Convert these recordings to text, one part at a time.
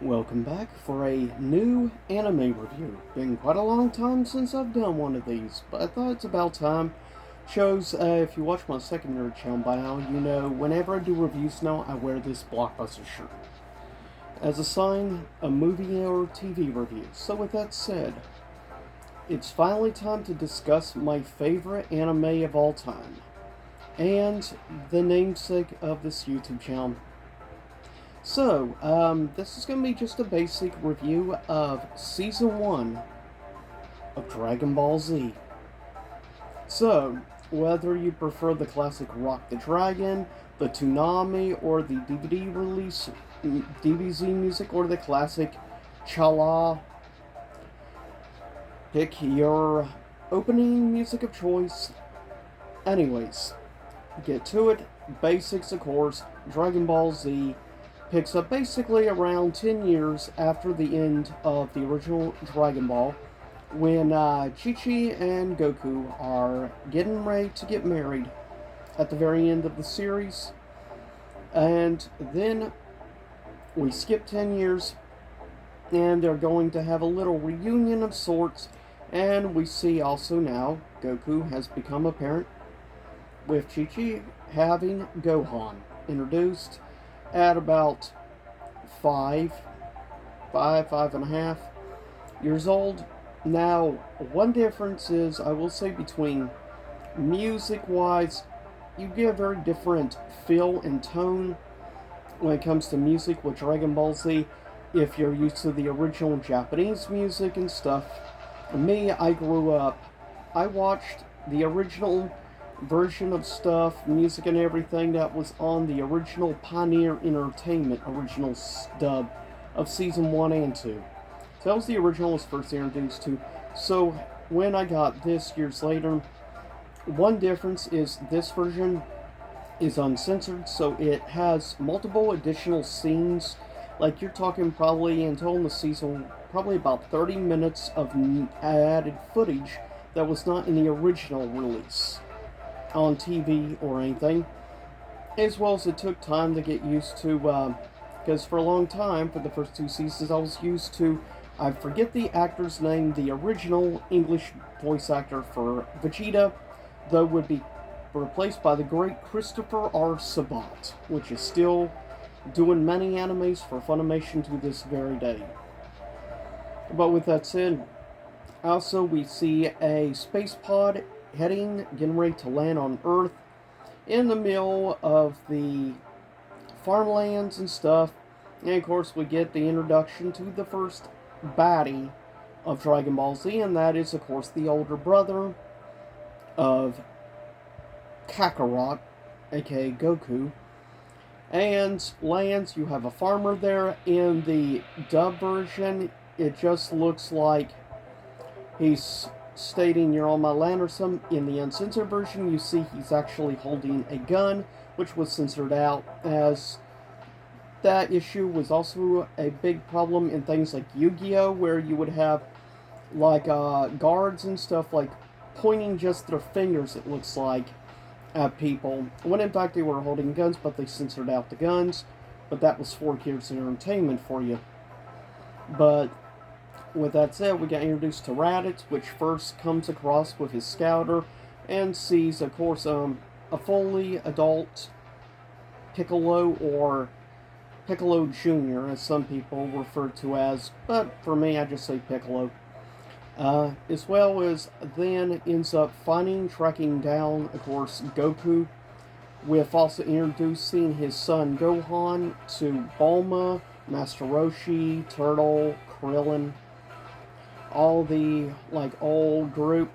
Welcome back for a new anime review. Been quite a long time since I've done one of these, but I thought it's about time. Shows, if you watch my secondary channel by now, you know whenever I do reviews now, I wear this Blockbuster shirt. As a sign, a movie or TV review. So with that said, it's finally time to discuss my favorite anime of all time. And the namesake of this YouTube channel. This is going to be just a basic review of Season 1 of Dragon Ball Z. So, whether you prefer the classic Rock the Dragon, the Toonami, or the DVD release DBZ music, or the classic Chala, pick your opening music of choice. Anyways, get to it. Basics, of course. Dragon Ball Z picks up basically around 10 years after the end of the original Dragon Ball, when Chi-Chi and Goku are getting ready to get married at the very end of the series. And then we skip 10 years, and they're going to have a little reunion of sorts, and we see also now Goku has become a parent, with Chi-Chi having Gohan introduced at about 5.5 years old. Now, one difference is, I will say, between music-wise, you get a very different feel and tone when it comes to music with Dragon Ball Z. If you're used to the original Japanese music and stuff, me, I grew up, I watched the original version of stuff, music and everything that was on the original Pioneer Entertainment original dub of Season 1 and 2. So that was the original I was first introduced to. So when I got this years later, one difference is this version is uncensored, so it has multiple additional scenes. Like, you're talking probably in total in the season, probably about 30 minutes of added footage that was not in the original release on TV or anything, as well as it took time to get used to, because for a long time, for the first two seasons, I was used to, I forget the actor's name, the original English voice actor for Vegeta, though would be replaced by the great Christopher R. Sabat, which is still doing many animes for Funimation to this very day. But with that said, also we see a space pod getting ready to land on Earth in the middle of the farmlands and stuff. And of course, we get the introduction to the first baddie of Dragon Ball Z, and that is, of course, the older brother of Kakarot, aka Goku. And lands, you have a farmer there. In the dub version, it just looks like he's stating you're on my land or something. In the uncensored version, you see he's actually holding a gun, which was censored out, as that issue was also a big problem in things like Yu-Gi-Oh!, where you would have like guards and stuff like pointing just their fingers, it looks like, at people, when in fact they were holding guns, but they censored out the guns. But that was 4 years of entertainment for you. But with that said, we got introduced to Raditz, which first comes across with his scouter and sees, of course, a fully adult Piccolo, or Piccolo Jr., as some people refer to as, but for me, I just say Piccolo. As well as then ends up tracking down, of course, Goku, with also introducing his son Gohan to Bulma, Master Roshi, Turtle, Krillin, all the old group.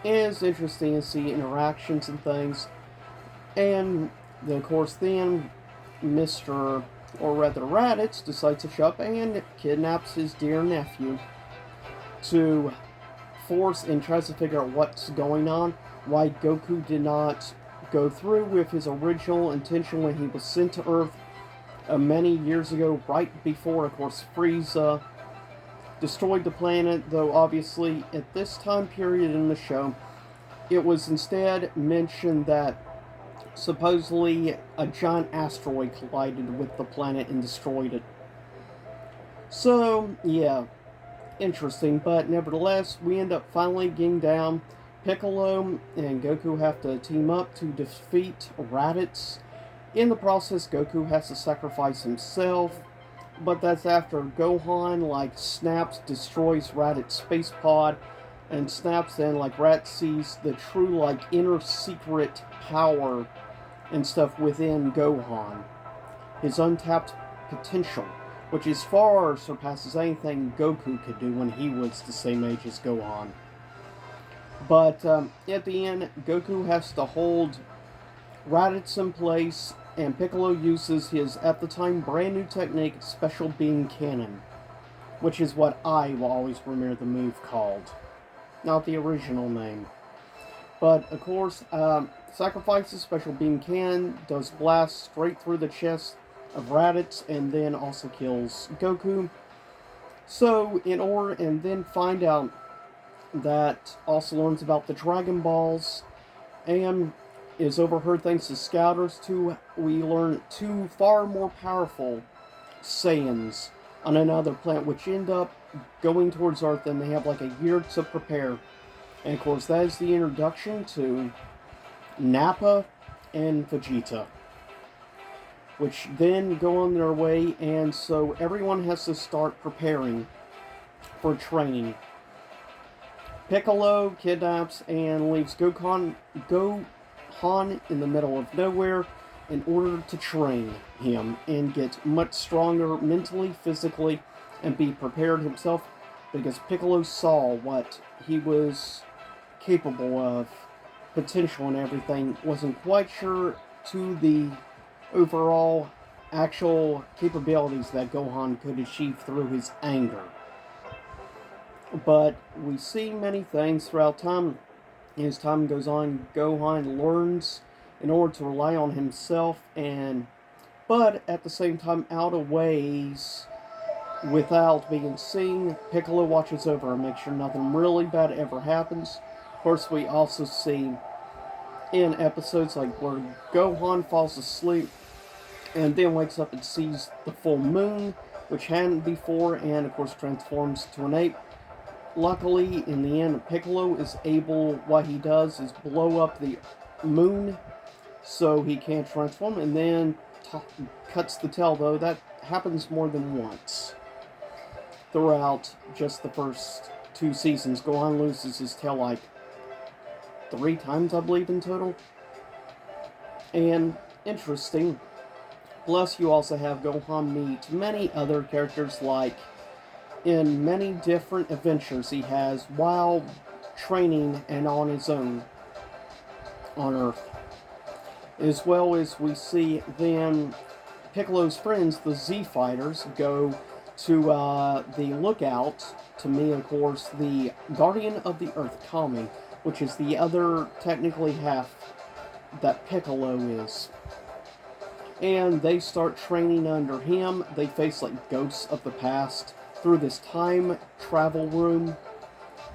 It's interesting to see interactions and things. And then, of course, then Mr. or rather Raditz decides to show up and kidnaps his dear nephew to force and tries to figure out what's going on, why Goku did not go through with his original intention when he was sent to Earth many years ago, right before, of course, Frieza destroyed the planet, though obviously at this time period in the show, it was instead mentioned that supposedly a giant asteroid collided with the planet and destroyed it. So, yeah, interesting, but nevertheless, we end up finally getting down. Piccolo and Goku have to team up to defeat Raditz. In the process, Goku has to sacrifice himself, but that's after Gohan snaps, destroys Raditz's space pod, and snaps. Then Raditz sees the true inner secret power and stuff within Gohan, his untapped potential, which is far surpasses anything Goku could do when he was the same age as Gohan. But at the end, Goku has to hold Raditz in place, and Piccolo uses his, at the time, brand new technique, Special Beam Cannon, which is what I will always remember the move called, not the original name. But, of course, sacrifices Special Beam Cannon, does blast straight through the chest of Raditz, and then also kills Goku. So, and then find out that also learns about the Dragon Balls, and is overheard thanks to Scouters. We learn two far more powerful Saiyans on another planet, which end up going towards Earth, and they have a year to prepare. And of course, that is the introduction to Nappa and Vegeta, which then go on their way, and so everyone has to start preparing for training. Piccolo kidnaps and leaves Gohan in the middle of nowhere in order to train him and get much stronger mentally, physically, and be prepared himself, because Piccolo saw what he was capable of, potential and everything. Wasn't quite sure to the overall actual capabilities that Gohan could achieve through his anger. But we see many things throughout time. As time goes on, Gohan learns in order to rely on himself, but at the same time out of ways without being seen. Piccolo watches over and makes sure nothing really bad ever happens. Of course, we also see in episodes where Gohan falls asleep and then wakes up and sees the full moon, which hadn't before, and of course transforms to an ape. Luckily, in the end, Piccolo is able, what he does is blow up the moon so he can't transform, and then cuts the tail, though that happens more than once throughout just the first 2 seasons. Gohan loses his tail 3 times, I believe, in total. And interesting. Plus, you also have Gohan meet many other characters in many different adventures he has while training and on his own on Earth. As well as we see then Piccolo's friends, the Z Fighters, go to the lookout to meet, of course, the Guardian of the Earth, Kami, which is the other technically half that Piccolo is. And they start training under him. They face ghosts of the past through this time travel room,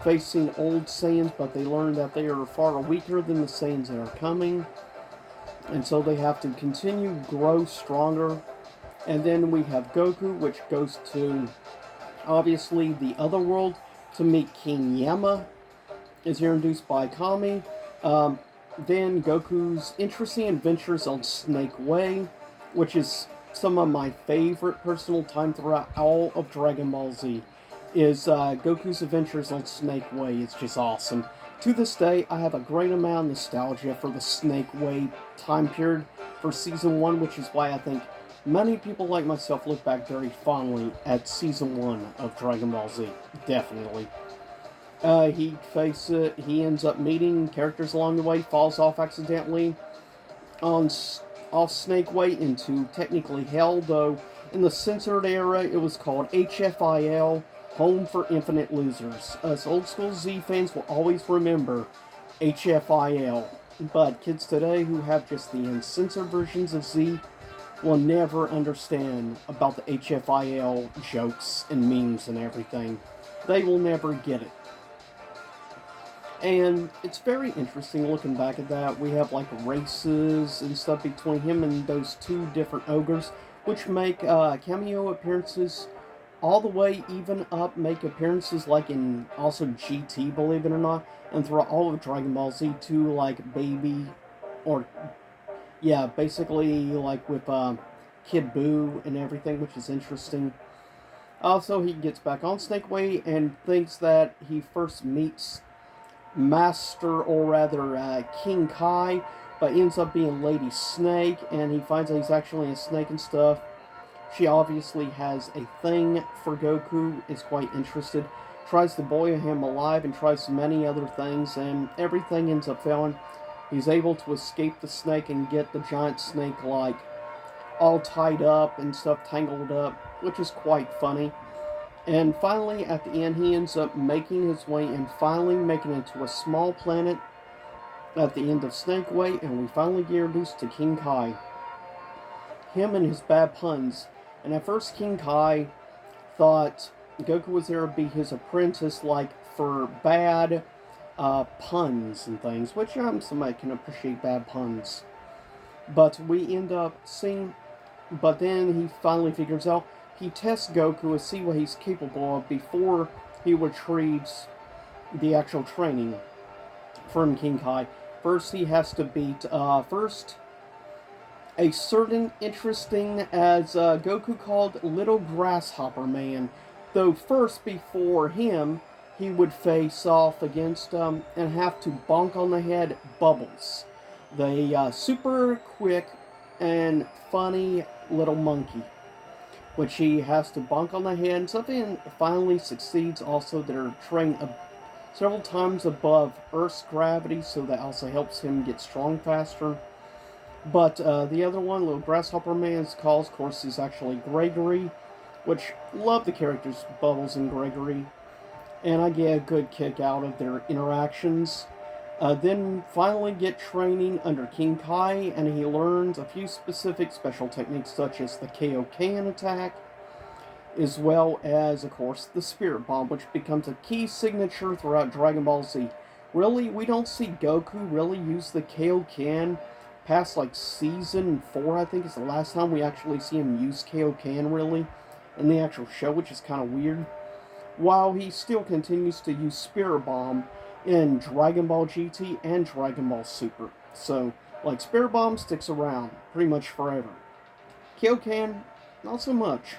facing old Saiyans, but they learn that they are far weaker than the Saiyans that are coming, and so they have to continue grow stronger. And then we have Goku, which goes to obviously the other world to meet King Yama, is introduced by Kami. Then Goku's interesting adventures on Snake Way, which is some of my favorite personal time throughout all of Dragon Ball Z, is Goku's adventures on Snake Way. It's just awesome. To this day, I have a great amount of nostalgia for the Snake Way time period for Season 1, which is why I think many people like myself look back very fondly at Season 1 of Dragon Ball Z. Definitely. He ends up meeting characters along the way, falls off accidentally off Snake Way into technically Hell, though in the censored era it was called HFIL, Home for Infinite Losers. Us old school Z fans will always remember HFIL, but kids today who have just the uncensored versions of Z will never understand about the HFIL jokes and memes and everything. They will never get it. And it's very interesting looking back at that. We have races and stuff between him and those 2 different ogres, which make cameo appearances all the way even up make appearances like in also GT, believe it or not, and throughout all of Dragon Ball Z too, like Baby, or yeah, basically like with Kid Buu and everything, which is interesting. Also, he gets back on Snake Way and thinks that he first meets Master, or rather King Kai, but ends up being Lady Snake, and he finds that he's actually a snake and stuff. She obviously has a thing for Goku, is quite interested, tries to boil him alive, and tries many other things, and everything ends up failing. He's able to escape the snake and get the giant snake, like, all tied up and stuff, tangled up, which is quite funny. And finally, at the end, he ends up making his way and finally making it to a small planet at the end of Snake Way, and we finally get introduced to King Kai. Him and his bad puns. And at first, King Kai thought Goku was there to be his apprentice, like, for bad puns and things, which somebody can appreciate bad puns. But we end up seeing, but then he finally figures out he tests Goku to see what he's capable of before he retrieves the actual training from King Kai. First, he has to beat, first, a certain interesting, as Goku called, Little Grasshopper Man. Though first, before him, he would face off against and have to bonk on the head Bubbles, the super quick and funny little monkey, which he has to bonk on the head and something, and finally succeeds. Also, they're trained several times above Earth's gravity, so that also helps him get strong faster. But the other one, Little Grasshopper Man's calls, of course, is actually Gregory, which love the characters Bubbles and Gregory, and I get a good kick out of their interactions. Then finally get training under King Kai, and he learns a few specific special techniques such as the Kaioken attack, as well as, of course, the Spirit Bomb, which becomes a key signature throughout Dragon Ball Z. Really, we don't see Goku really use the Kaioken past like Season 4, I think is the last time we actually see him use Kaioken really in the actual show, which is kind of weird. While he still continues to use Spirit Bomb in Dragon Ball GT and Dragon Ball Super. So, like, Spirit Bomb sticks around pretty much forever. Kaioken, not so much.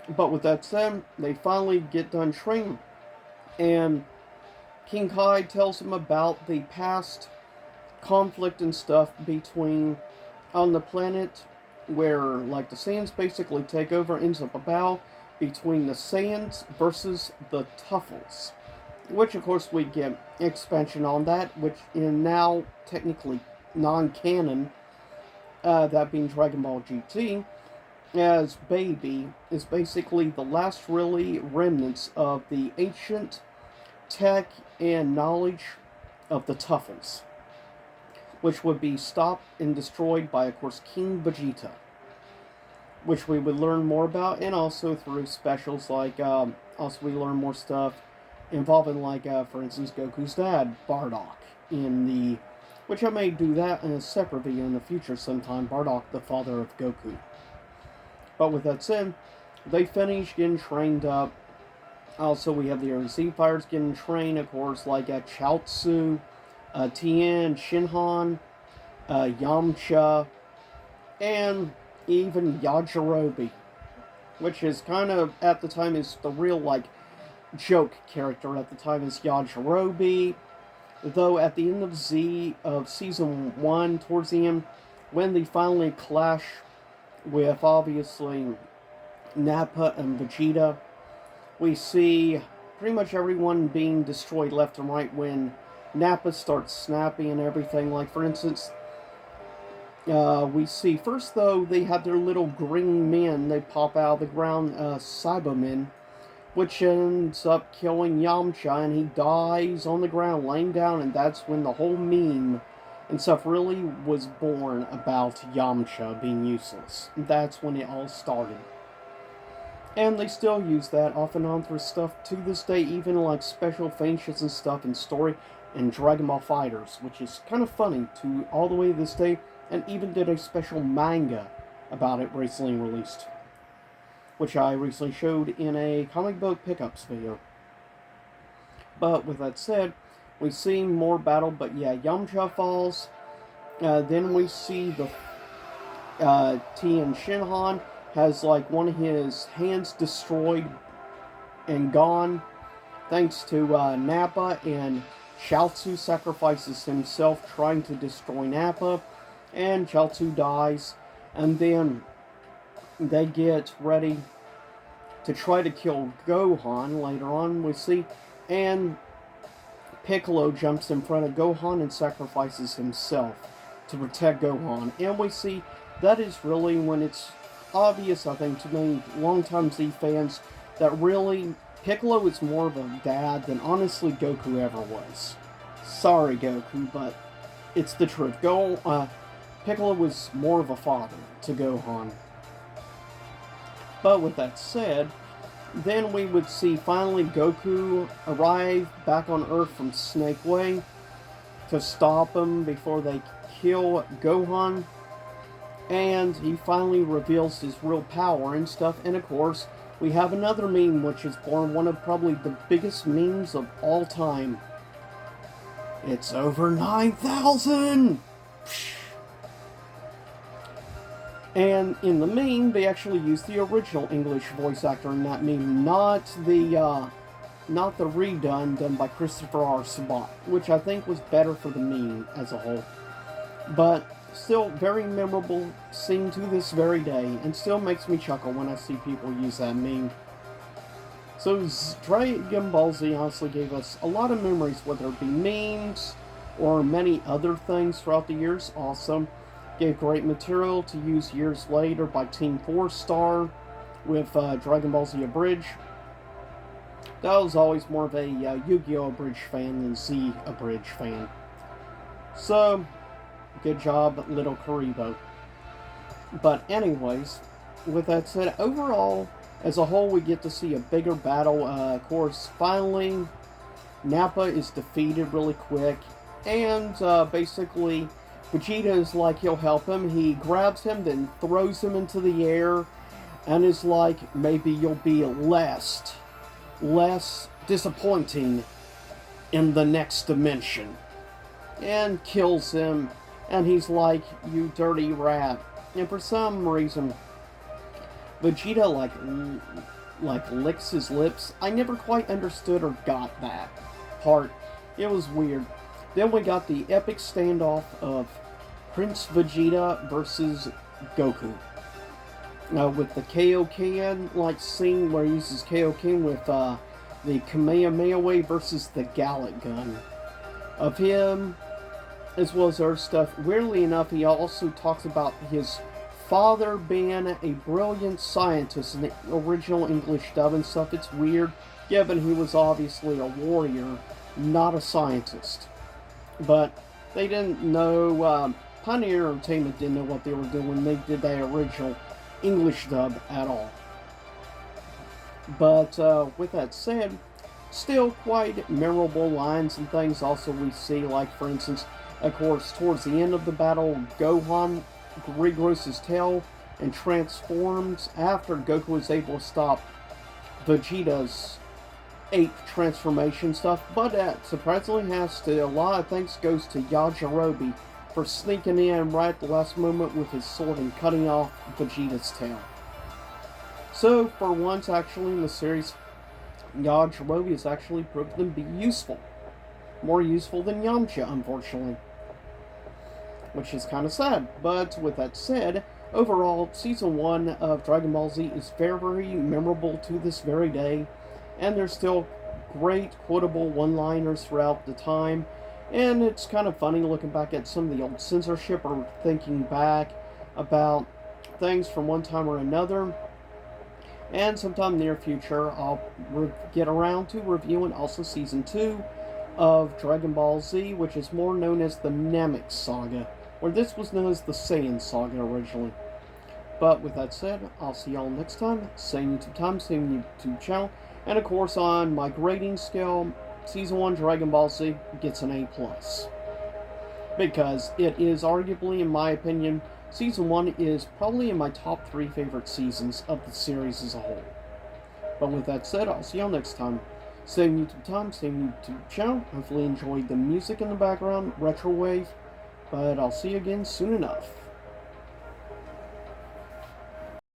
But with that said, they finally get done training, and King Kai tells him about the past conflict and stuff between, on the planet where, like, the Saiyans basically take over, ends up a battle between the Saiyans versus the Tuffles, which of course we get expansion on that, which is now technically non-canon, that being Dragon Ball GT, as Baby is basically the last really remnants of the ancient tech and knowledge of the Tuffles, which would be stopped and destroyed by, of course, King Vegeta, which we would learn more about, and also through specials like, also we learn more stuff involving, like, for instance, Goku's dad, Bardock, in the, which I may do that in a separate video in the future sometime, Bardock, the father of Goku. But with that said, they finish getting trained up. Also, we have the Z Fighters getting trained, of course, like Chaozu, Tien, Shinhan, Yamcha, and even Yajirobe, which is kind of, at the time, is the real, like, joke character at the time is Yajirobe, though at the end of Z, of Season 1, towards the end, when they finally clash with, obviously, Nappa and Vegeta, we see pretty much everyone being destroyed left and right when Nappa starts snapping and everything. Like, for instance, we see, first though, they have their little green men, they pop out of the ground, Cybermen, which ends up killing Yamcha, and he dies on the ground, laying down, and that's when the whole meme and stuff really was born about Yamcha being useless. And that's when it all started. And they still use that off and on for stuff to this day, even like special features and stuff in story and Dragon Ball Fighters, which is kind of funny to all the way to this day, and even did a special manga about it recently released. which I recently showed in a comic book pickups video. But with that said, we see more battle, but yeah, Yamcha falls. Then we see the Tien Shinhan has like one of his hands destroyed and gone thanks to Nappa, and Chaozu sacrifices himself trying to destroy Nappa, and Chaozu dies, and then they get ready to try to kill Gohan later on, we see, and Piccolo jumps in front of Gohan and sacrifices himself to protect Gohan, and we see that is really when it's obvious, I think, to many longtime Z fans, that really Piccolo is more of a dad than honestly Goku ever was. Sorry, Goku, but it's the truth. Piccolo was more of a father to Gohan. But with that said, then we would see finally Goku arrive back on Earth from Snake Way to stop him before they kill Gohan. And he finally reveals his real power and stuff. And of course, we have another meme which is born one of probably the biggest memes of all time. It's over 9,000! And in the meme, they actually used the original English voice actor in that meme, not the redone done by Christopher R. Sabat, which I think was better for the meme as a whole. But still very memorable scene to this very day, and still makes me chuckle when I see people use that meme. So Dragon Ball Z honestly gave us a lot of memories, whether it be memes or many other things throughout the years. Also gave great material to use years later by Team 4 Star with Dragon Ball Z Abridged. That was always more of a Yu-Gi-Oh! Abridged fan than Z Abridged fan. So, good job, Little Karibo. But anyways, with that said, overall, as a whole, we get to see a bigger battle. Of course, finally, Nappa is defeated really quick, and basically, Vegeta is like he'll help him. He grabs him, then throws him into the air, and is like, maybe you'll be less disappointing in the next dimension. And kills him, and he's like, you dirty rat. And for some reason, Vegeta like licks his lips. I never quite understood or got that part. It was weird. Then we got the epic standoff of Prince Vegeta versus Goku. With the Kaioken like scene where he uses Kaioken with the Kamehameha Wave versus the Gallic Gun of him, as well as other stuff. Weirdly enough, he also talks about his father being a brilliant scientist in the original English dub and stuff. It's weird, given he was obviously a warrior, not a scientist. But they didn't know, Pioneer Entertainment didn't know what they were doing when they did that original English dub at all. But with that said, still quite memorable lines and things also we see, like for instance, of course, towards the end of the battle, Gohan regrows his tail and transforms after Goku is able to stop Vegeta's 8th transformation stuff. But that surprisingly has to, a lot of thanks goes to Yajirobe for sneaking in right at the last moment with his sword and cutting off Vegeta's tail. So, for once actually in the series, Yajirobe has actually proven to be useful. More useful than Yamcha, unfortunately. Which is kind of sad. But with that said, overall, Season 1 of Dragon Ball Z is very, very memorable to this very day. And there's still great quotable one-liners throughout the time. And it's kind of funny looking back at some of the old censorship or thinking back about things from one time or another. And sometime in the near future, I'll get around to reviewing also Season 2 of Dragon Ball Z, which is more known as the Namek Saga, where this was known as the Saiyan Saga originally. But with that said, I'll see y'all next time. Same YouTube time, same YouTube channel. And of course, on my grading scale, Season 1 Dragon Ball Z gets an A+. Because it is arguably, in my opinion, Season 1 is probably in my top 3 favorite seasons of the series as a whole. But with that said, I'll see y'all next time. Same YouTube time, same YouTube channel. Hopefully enjoyed the music in the background, retro wave. But I'll see you again soon enough.